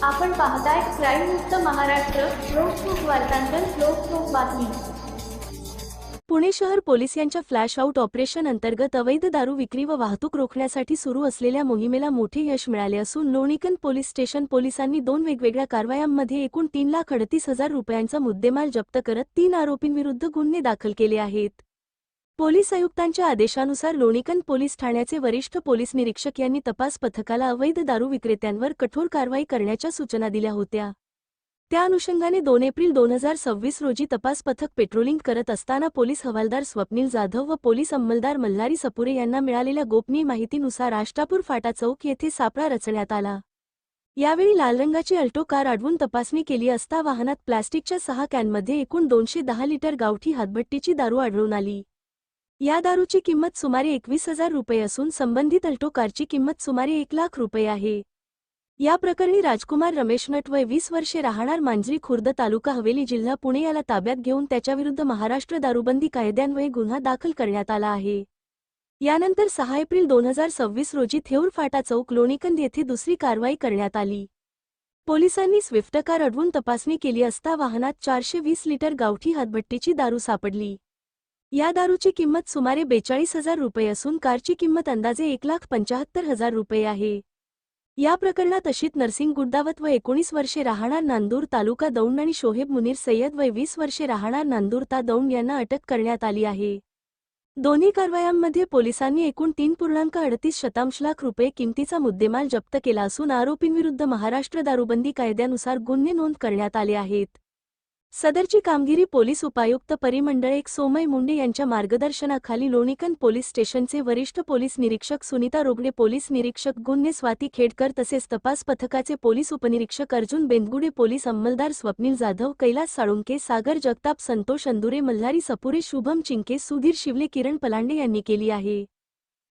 आपण पाहताय क्राईम मुक्त महाराष्ट्र. लोकसुख वार्तांकन, लोकसुख बातमी. पुणे शहर पोलीस यांच्या फ्लॅश आउट ऑपरेशन अंतर्गत अवैध दारू विक्री व वाहतूक रोखण्यासाठी सुरू असलेल्या मोहिमेला मोठे यश मिळाले असून लोणीकंद पोलीस स्टेशन पोलिसांनी 2 वेगवेगळ्या कारवायांमध्ये एकूण 3,38,000 रुपयांचा मुद्देमाल जप्त करत 3 आरोपींविरुद्ध गुन्हे दाखल केले आहेत. पोलीस आयुक्तांच्या आदेशानुसार लोणीकंद पोलीस ठाण्याचे वरिष्ठ पोलीस निरीक्षक यांनी तपास पथकाला अवैध दारू विक्रेत्यांवर कठोर कारवाई करण्याच्या सूचना दिल्या होत्या. त्या अनुषंगाने 2 एप्रिल 2026 रोजी तपास पथक पेट्रोलिंग करत असताना पोलीस हवालदार स्वप्नील जाधव व पोलीस अंमलदार मल्हारी सपुरे यांना मिळालेल्या गोपनीय माहितीनुसार आष्टापूर फाटा चौक येथे सापळा रचण्यात आला. यावेळी लाल रंगाची अल्टो कार अडवून तपासणी केली असता वाहनात प्लास्टिकच्या 6 कॅनमध्ये एकूण 210 लिटर गावठी हातभट्टीची दारू आढळून आली. या दारूची किंमत सुमारे 21,000 रुपये असून संबंधित अल्टो कारची किंमत सुमारे 1,00,000 रुपये आहे. या प्रकरणी राजकुमार रमेश नट वय 20 वर्षे राहणार मांजरी खुर्द तालुका हवेली जिल्हा पुणे याला ताब्यात घेऊन त्याच्याविरुद्ध महाराष्ट्र दारूबंदी कायद्यान्वये गुन्हा दाखल करण्यात आला आहे. यानंतर 6 एप्रिल 2026 रोजी थेऊर फाटा चौक लोणीकंद येथे दुसरी कारवाई करण्यात आली. पोलिसांनी स्विफ्ट कार अडवून तपासणी केली असता वाहनात 420 लिटर गावठी हातभट्टीची दारू सापडली. या दारूची किंमत सुमारे 42,000 रुपये असून कारची किंमत अंदाजे 1,75,000 रुपये आहे. या प्रकरणात अशित नरसिंग गुड्डावत व 19 वर्षे राहणार नांदूर तालुका दौंड आणि शोहेब मुनीर सय्यद वय 20 वर्षे राहणार नांदूर ता दौंड यांना अटक करण्यात आली आहे. दोन्ही कारवायांमध्ये पोलिसांनी एकूण 3.38 लाख रुपये किमतीचा मुद्देमाल जप्त केला असून आरोपींविरुद्ध महाराष्ट्र दारूबंदी कायद्यानुसार गुन्हे नोंद करण्यात आले आहेत. सदरची कामगिरी पोलीस उपायुक्त परिमंडळ 1 सोमय मुंडे यांच्या मार्गदर्शनाखाली लोणीकंद पोलीस स्टेशनचे वरिष्ठ पोलीस निरीक्षक सुनीता रोगडे, पोलीस निरीक्षक गुन्हे स्वाती खेडकर तसेच तपास पथकाचे पोलीस उपनिरीक्षक अर्जुन बेंदगुडे, पोलीस अंमलदार स्वप्नील जाधव, कैलास साळुंके, सागर जगताप, संतोष अंदुरे, मल्हारी सपुरे, शुभम चिंके, सुधीर शिवले, किरण पलांडे यांनी केली आहे.